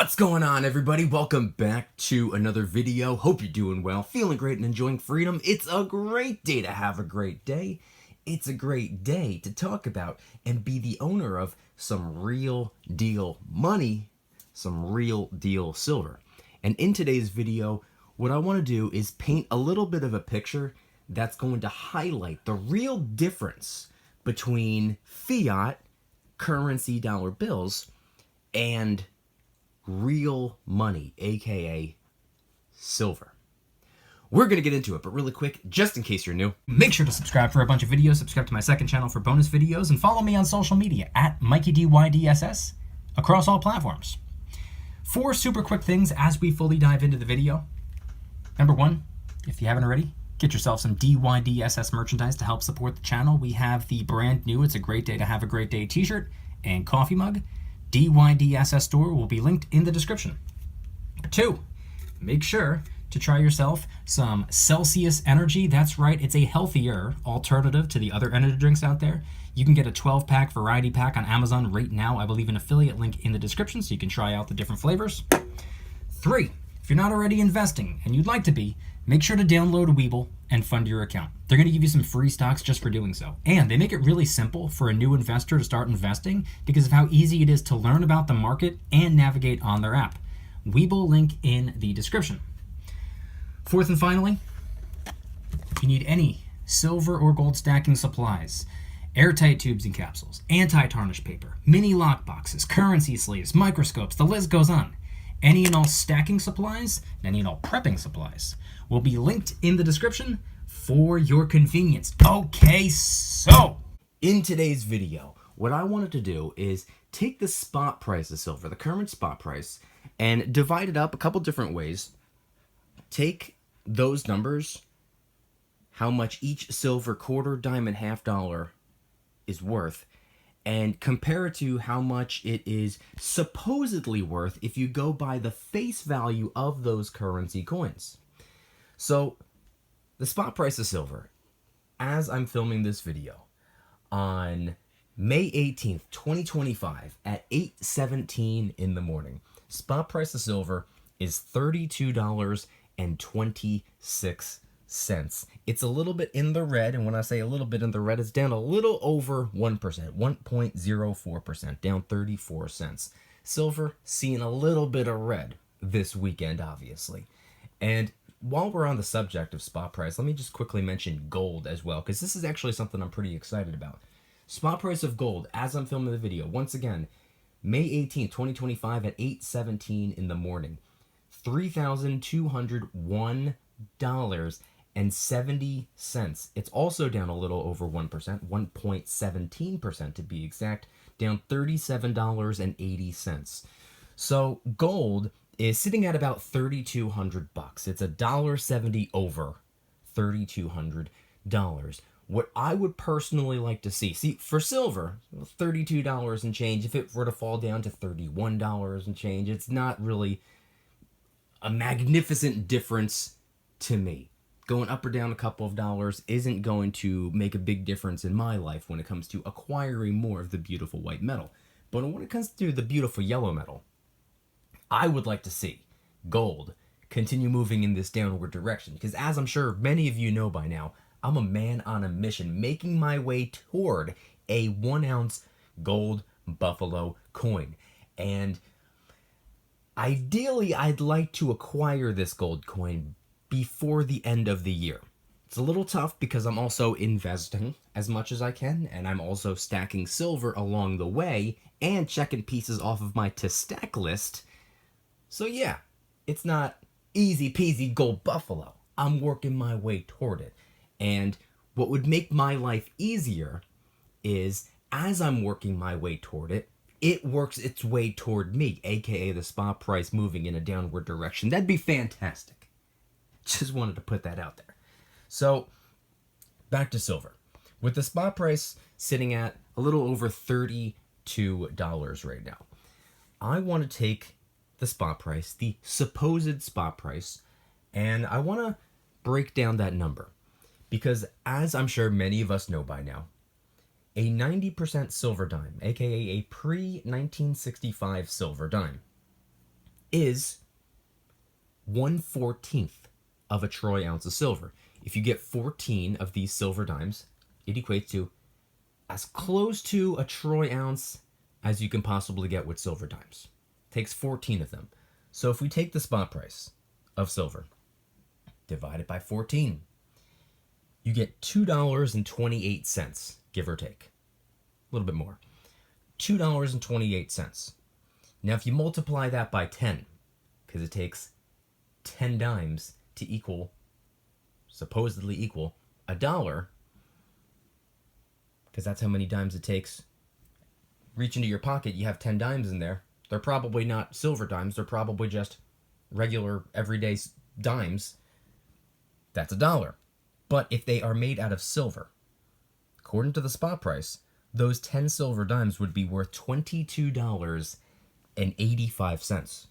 What's going on, everybody? Welcome back to another video. Hope you're doing well, feeling great, and enjoying freedom. It's a great day to have a great day. It's a great day to talk about and be the owner of some real deal money, some real deal silver. And in today's video, what I want to do is paint a little bit of a picture that's going to highlight the real difference between fiat currency dollar bills and real money, aka silver. We're going to get into it, but really quick, just in case you're new, make sure to subscribe for a bunch of videos, subscribe to my second channel for bonus videos, and follow me on social media at Mykie DYDSS across all platforms. 4 super quick things as we fully dive into the video. Number 1, if you haven't already, get yourself some DYDSS merchandise to help support the channel. We have the brand new It's a Great Day to Have a Great Day t-shirt and coffee mug. DYDSS store will be linked in the description. 2, make sure to try yourself some Celsius Energy. That's right, it's a healthier alternative to the other energy drinks out there. You can get a 12-pack variety pack on Amazon right now. I will leave an affiliate link in the description so you can try out the different flavors. 3, if you're not already investing and you'd like to be, make sure to download Webull and fund your account. They're going to give you some free stocks just for doing so. And they make it really simple for a new investor to start investing because of how easy it is to learn about the market and navigate on their app. Webull link in the description. 4th and finally, if you need any silver or gold stacking supplies, airtight tubes and capsules, anti-tarnish paper, mini lock boxes, currency sleeves, microscopes, the list goes on. Any and all stacking supplies, and any and all prepping supplies will be linked in the description for your convenience. Okay, so in today's video, what I wanted to do is take the spot price of silver, the current spot price, and divide it up a couple different ways. Take those numbers, how much each silver quarter, dime, and half dollar is worth, and compare it to how much it is supposedly worth if you go by the face value of those currency coins. So, the spot price of silver, as I'm filming this video, on May 18th, 2025, at 8:17 in the morning, spot price of silver is $32.26. It's a little bit in the red, and when I say a little bit in the red, it's down a little over 1%, 1.04%, down 34 cents. Silver seeing a little bit of red this weekend, obviously. And while we're on the subject of spot price, let me just quickly mention gold as well, because this is actually something I'm pretty excited about. Spot price of gold, as I'm filming the video, once again, May 18th, 2025 at 8:17 in the morning, $3,201.70. It's also down a little over 1%, 1.17% to be exact, down $37.80. So gold is sitting at about $3,200. It's $1.70 over $3,200. What I would personally like to see for silver, $32 and change, if it were to fall down to $31 and change, it's not really a magnificent difference to me. Going up or down a couple of dollars isn't going to make a big difference in my life when it comes to acquiring more of the beautiful white metal. But when it comes to the beautiful yellow metal, I would like to see gold continue moving in this downward direction, because as I'm sure many of you know by now, I'm a man on a mission making my way toward a 1-ounce gold buffalo coin. And ideally, I'd like to acquire this gold coin before the end of the year. It's a little tough because I'm also investing as much as I can, and I'm also stacking silver along the way and checking pieces off of my to-stack list. So yeah, it's not easy peasy gold buffalo. I'm working my way toward it. And what would make my life easier is, as I'm working my way toward it, it works its way toward me, aka the spot price moving in a downward direction. That'd be fantastic. Just wanted to put that out there. So, back to silver. With the spot price sitting at a little over $32 right now, I want to take the spot price, the supposed spot price, and I want to break down that number. Because as I'm sure many of us know by now, a 90% silver dime, aka a pre-1965 silver dime, is 1/14 of a troy ounce of silver. If you get 14 of these silver dimes, it equates to as close to a troy ounce as you can possibly get with silver dimes. Takes 14 of them. So if we take the spot price of silver, divide it by 14, you get $2.28, give or take. A little bit more. $2.28. Now if you multiply that by 10, because it takes 10 dimes to supposedly equal $1, because that's how many dimes it takes. Reach into your pocket, you have 10 dimes in there. They're probably not silver dimes, they're probably just regular everyday dimes. That's $1. But if they are made out of silver, according to the spot price, those 10 silver dimes would be worth $22.85.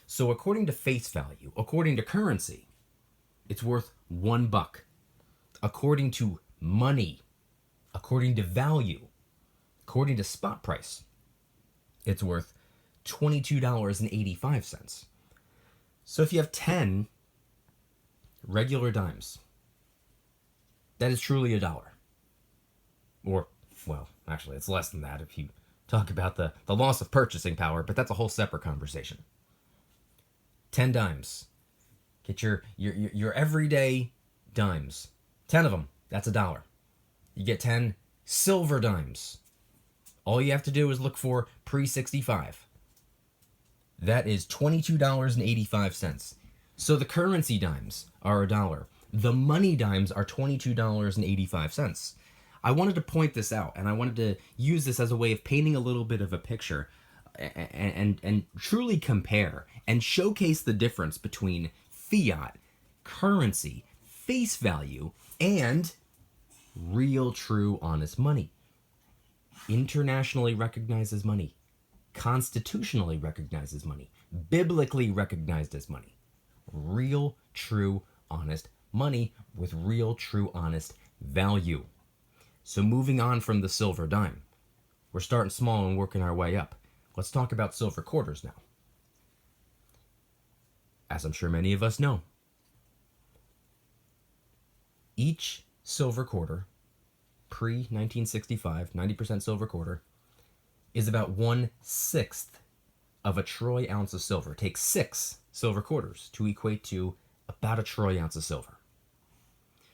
So according to face value, according to currency, it's worth $1. According to money, according to value, according to spot price, it's worth $22.85. So if you have 10 regular dimes, that is truly $1. Or, well, actually, it's less than that if you talk about the loss of purchasing power, but that's a whole separate conversation. 10 dimes. Get your everyday dimes. 10 of them, that's $1. You get 10 silver dimes. All you have to do is look for pre-65. That is $22.85. So the currency dimes are $1. The money dimes are $22.85. I wanted to point this out, and I wanted to use this as a way of painting a little bit of a picture and truly compare and showcase the difference between fiat, currency, face value, and real, true, honest money. Internationally recognized as money, constitutionally recognized as money, biblically recognized as money. Real, true, honest money with real, true, honest value. So moving on from the silver dime, we're starting small and working our way up. Let's talk about silver quarters now. As I'm sure many of us know, each silver quarter, pre-1965, 90% silver quarter, is about 1/6 of a troy ounce of silver. It takes 6 silver quarters to equate to about a troy ounce of silver.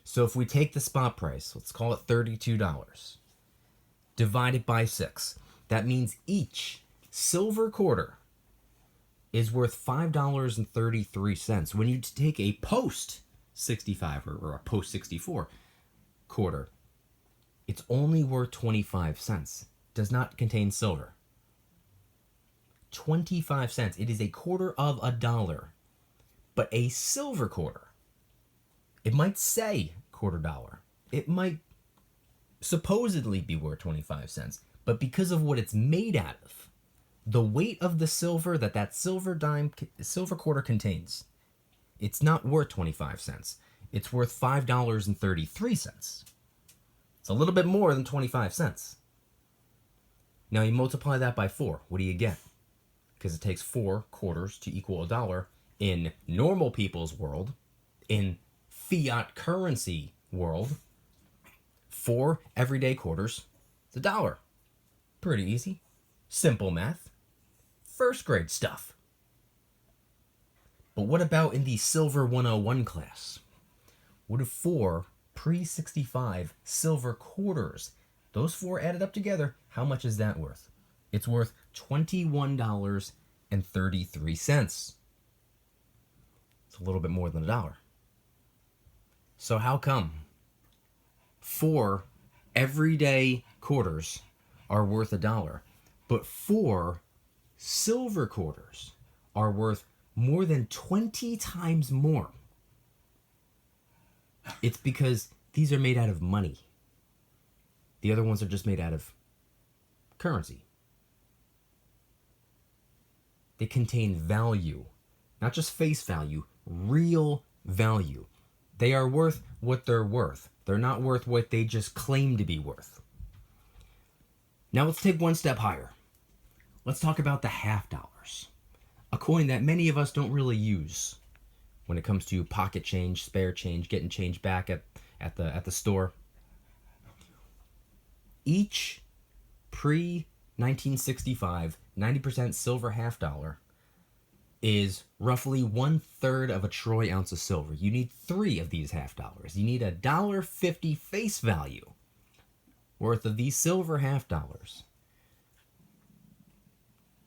So if we take the spot price, let's call it $32, divide it by 6, that means each silver quarter is worth $5.33. When you take a post-65 or a post-64 quarter, it's only worth 25 cents. Does not contain silver. 25 cents. It is a quarter of $1. But a silver quarter, it might say $0.25. It might supposedly be worth 25 cents. But because of what it's made out of, the weight of the silver that silver quarter contains, it's not worth 25 cents. It's worth $5.33. It's a little bit more than 25 cents. Now you multiply that by 4. What do you get? Because it takes 4 quarters to equal $1 in normal people's world, in fiat currency world. 4 everyday quarters, it's $1. Pretty easy. Simple math. First grade stuff. But what about in the Silver 101 class? What if 4 pre-65 silver quarters, those 4 added up together, how much is that worth? It's worth $21.33. It's a little bit more than $1. So how come 4 everyday quarters are worth $1, but 4 silver quarters are worth more than 20 times more? It's because these are made out of money. The other ones are just made out of currency. They contain value, not just face value, real value. They are worth what they're worth. They're not worth what they just claim to be worth. Now let's take one step higher. Let's talk about the half dollars. a coin that many of us don't really use when it comes to pocket change, spare change, getting change back at the store. Each pre 1965 90% silver half dollar is roughly 1/3 of a troy ounce of silver. You need 3 of these half dollars. You need $1.50 face value worth of these silver half dollars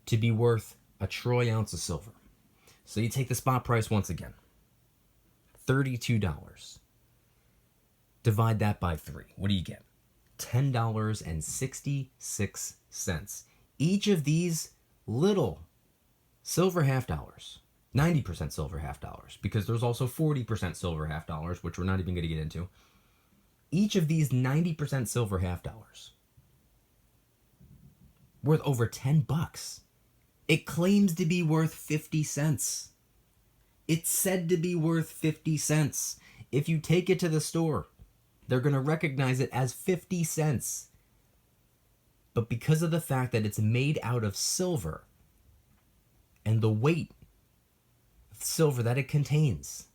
to be worth a troy ounce of silver. So you take the spot price once again, $32. Divide that by 3. What do you get? $10.66. Each of these little silver half dollars, 90% silver half dollars, because there's also 40% silver half dollars, which we're not even going to get into. Each of these 90% silver half dollars worth over $10. It claims to be worth 50 cents. It's said to be worth 50 cents. If you take it to the store, they're going to recognize it as 50 cents. But because of the fact that it's made out of silver and the weight of silver that it contains,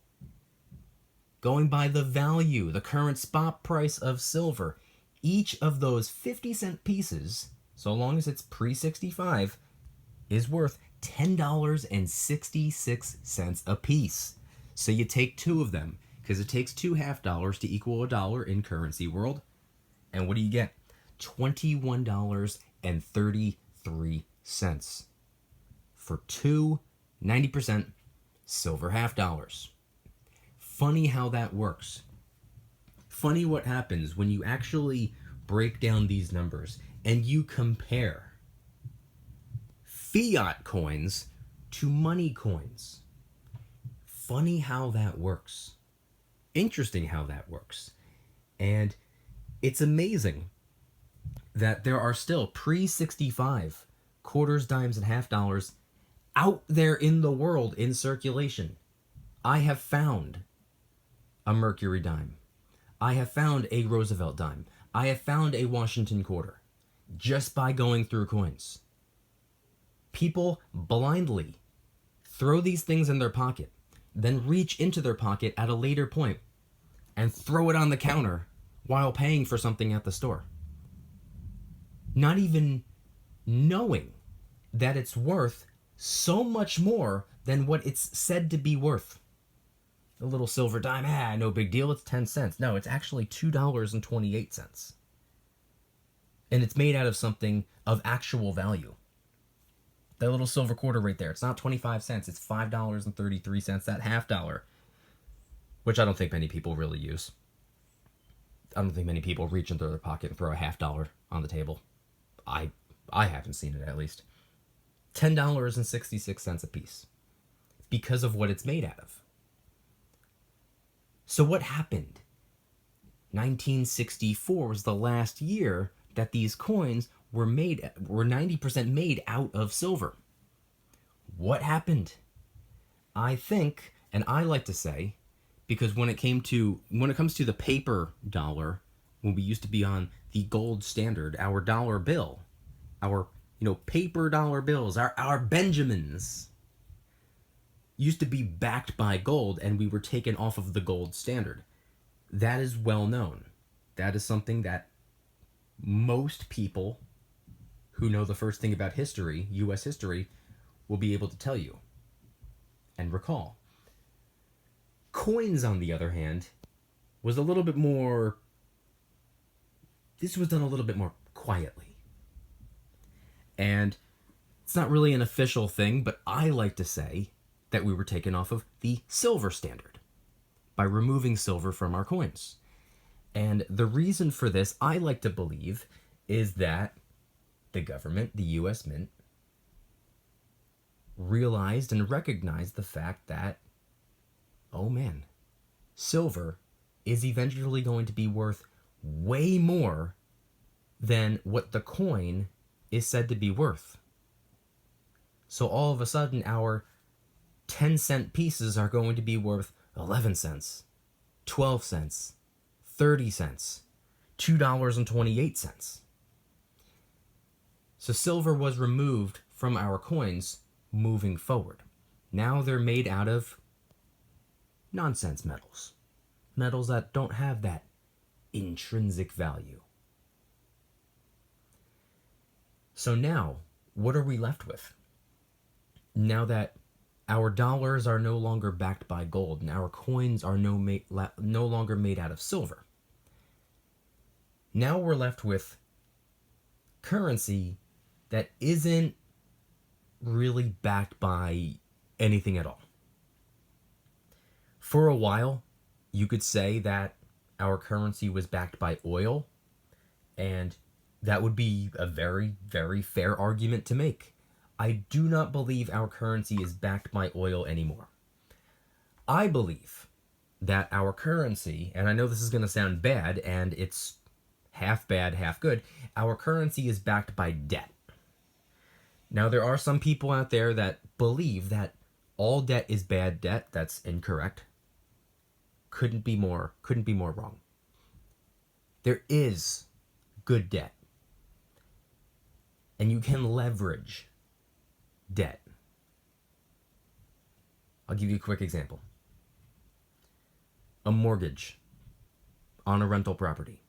going by the value, the current spot price of silver, each of those 50-cent pieces, so long as it's pre-65, is worth $10.66 a piece. So you take 2 of them, because it takes 2 half dollars to equal $1 in currency world. And what do you get? $21.33 for 2 90% silver half dollars. Funny how that works. Funny what happens when you actually break down these numbers and you compare fiat coins to money coins. Funny how that works. Interesting how that works. And it's amazing that there are still pre-65 quarters, dimes, and half dollars out there in the world in circulation. I have found a Mercury dime. I have found a Roosevelt dime. I have found a Washington quarter just by going through coins. People blindly throw these things in their pocket, then reach into their pocket at a later point and throw it on the counter while paying for something at the store, not even knowing that it's worth so much more than what it's said to be worth. A little silver dime, no big deal, it's 10 cents. No, it's actually $2.28. And it's made out of something of actual value. That little silver quarter right there, it's not 25 cents, it's $5.33, that half dollar, which I don't think many people really use. I don't think many people reach into their pocket and throw a half dollar on the table. I haven't seen it, at least. $10.66 a piece because of what it's made out of. So what happened? 1964 was the last year that these coins were 90% made out of silver. What happened? I think, and I like to say, because when it comes to the paper dollar, when we used to be on the gold standard, our dollar bill, our paper dollar bills, our Benjamins used to be backed by gold, and we were taken off of the gold standard. That is well known. That is something that most people who know the first thing about history, U.S. history, will be able to tell you and recall. Coins, on the other hand, was a little bit more... This was done a little bit more quietly. And it's not really an official thing, but I like to say that we were taken off of the silver standard by removing silver from our coins. And the reason for this, I like to believe, is that the government, the U.S. Mint, realized and recognized the fact that, oh man, silver is eventually going to be worth way more than what the coin is said to be worth. So all of a sudden, our 10-cent pieces are going to be worth 11 cents, 12 cents, 30 cents, $2.28. So silver was removed from our coins moving forward. Now they're made out of nonsense metals. Metals that don't have that intrinsic value. So now, what are we left with? Now that our dollars are no longer backed by gold and our coins are no longer made out of silver, now we're left with currency that isn't really backed by anything at all. For a while, you could say that our currency was backed by oil, and that would be a very, very fair argument to make. I do not believe our currency is backed by oil anymore. I believe that our currency, and I know this is going to sound bad, and it's half bad, half good, our currency is backed by debt. Now, there are some people out there that believe that all debt is bad debt. That's incorrect. Couldn't be more wrong. There is good debt. And you can leverage debt. I'll give you a quick example. A mortgage on a rental property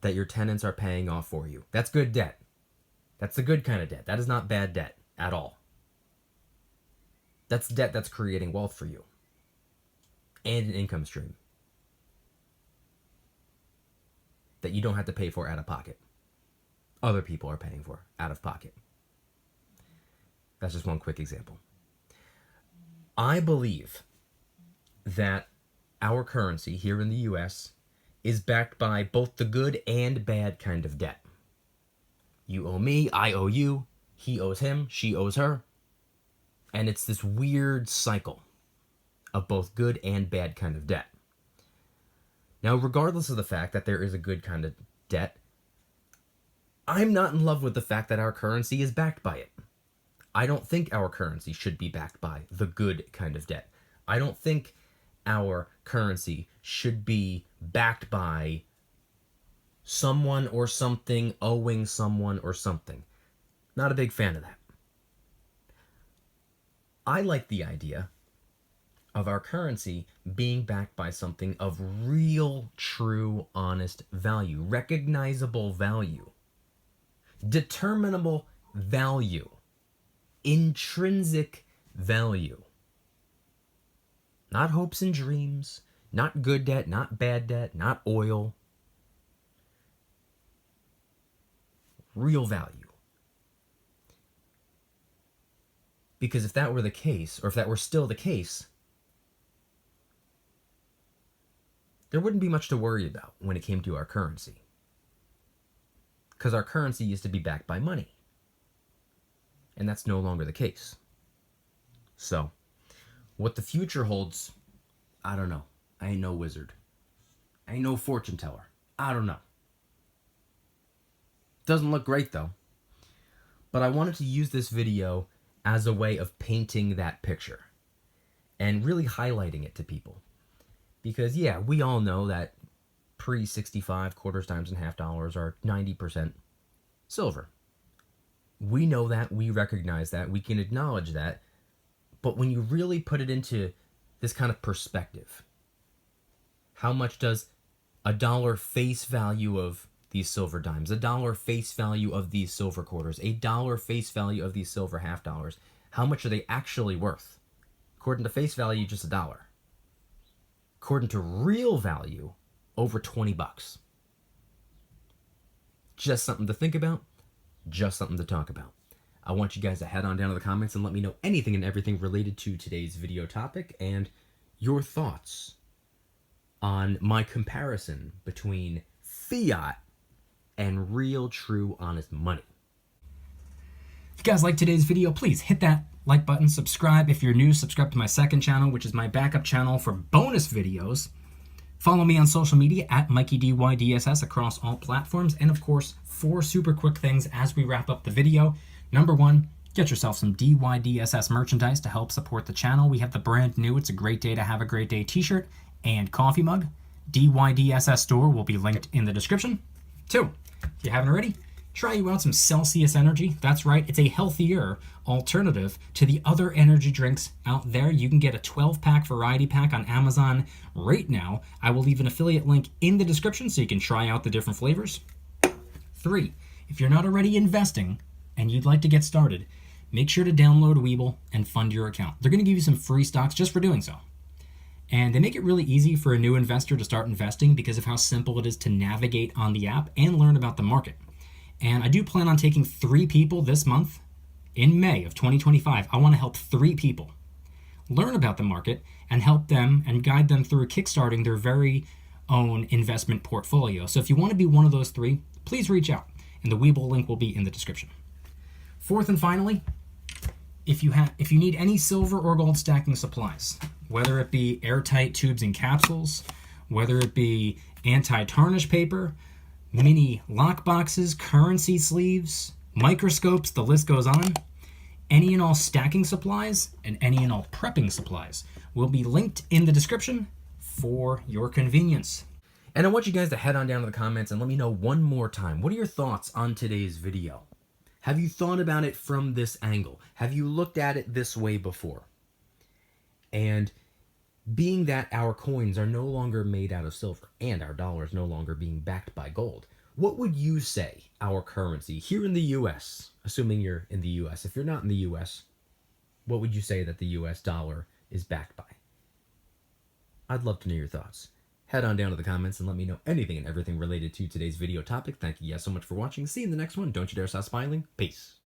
that your tenants are paying off for you. That's good debt. That's the good kind of debt. That is not bad debt at all. That's debt that's creating wealth for you and an income stream that you don't have to pay for out of pocket. Other people are paying for out of pocket. That's just one quick example. I believe that our currency here in the US is backed by both the good and bad kind of debt. You owe me, I owe you, he owes him, she owes her. And it's this weird cycle of both good and bad kind of debt. Now, regardless of the fact that there is a good kind of debt, I'm not in love with the fact that our currency is backed by it. I don't think our currency should be backed by the good kind of debt. I don't think our currency should be backed by someone or something owing someone or something. Not a big fan of that. I like the idea of our currency being backed by something of real, true, honest value, recognizable value, determinable value, intrinsic value. Not hopes and dreams, not good debt, not bad debt, not oil. Real value. Because if that were the case, or if that were still the case, there wouldn't be much to worry about when it came to our currency. Because our currency used to be backed by money. And that's no longer the case. So, what the future holds, I don't know. I ain't no wizard. I ain't no fortune teller. I don't know. Doesn't look great though. But I wanted to use this video as a way of painting that picture and really highlighting it to people. Because yeah, we all know that pre-65 quarters, dimes, and half dollars are 90% silver. We know that, we recognize that, we can acknowledge that. But when you really put it into this kind of perspective, how much does a dollar face value of these silver dimes, a dollar face value of these silver quarters, a dollar face value of these silver half dollars, how much are they actually worth? According to face value, just $1. According to real value, over 20 bucks. Just something to think about, just something to talk about. I want you guys to head on down to the comments and let me know anything and everything related to today's video topic and your thoughts on my comparison between fiat and real, true, honest money. If you guys like today's video, please hit that like button, subscribe. If you're new, subscribe to my second channel, which is my backup channel for bonus videos. Follow me on social media at Mykie DYDSS across all platforms. And of course, 4 super quick things as we wrap up the video. Number 1, get yourself some DYDSS merchandise to help support the channel. We have the brand new It's a Great Day to Have a Great Day t-shirt and coffee mug. DYDSS store will be linked in the description. 2, if you haven't already, try you out some Celsius Energy. That's right, it's a healthier alternative to the other energy drinks out there. You can get a 12-pack variety pack on Amazon right now. I will leave an affiliate link in the description so you can try out the different flavors. 3, if you're not already investing and you'd like to get started, make sure to download Webull and fund your account. They're going to give you some free stocks just for doing so. And they make it really easy for a new investor to start investing because of how simple it is to navigate on the app and learn about the market. And I do plan on taking 3 people this month in May of 2025. I want to help 3 people learn about the market and help them and guide them through kickstarting their very own investment portfolio. So if you want to be one of those 3, please reach out. And the Webull link will be in the description. 4th and finally, if you need any silver or gold stacking supplies, whether it be airtight tubes and capsules, whether it be anti-tarnish paper, mini lock boxes, currency sleeves, microscopes, the list goes on, any and all stacking supplies and any and all prepping supplies will be linked in the description for your convenience. And I want you guys to head on down to the comments and let me know one more time. What are your thoughts on today's video? Have you thought about it from this angle? Have you looked at it this way before? And being that our coins are no longer made out of silver and our dollar is no longer being backed by gold, what would you say our currency here in the US, assuming you're in the US, if you're not in the US, what would you say that the US dollar is backed by? I'd love to know your thoughts. Head on down to the comments and let me know anything and everything related to today's video topic. Thank you guys so much for watching. See you in the next one. Don't you dare stop smiling. Peace.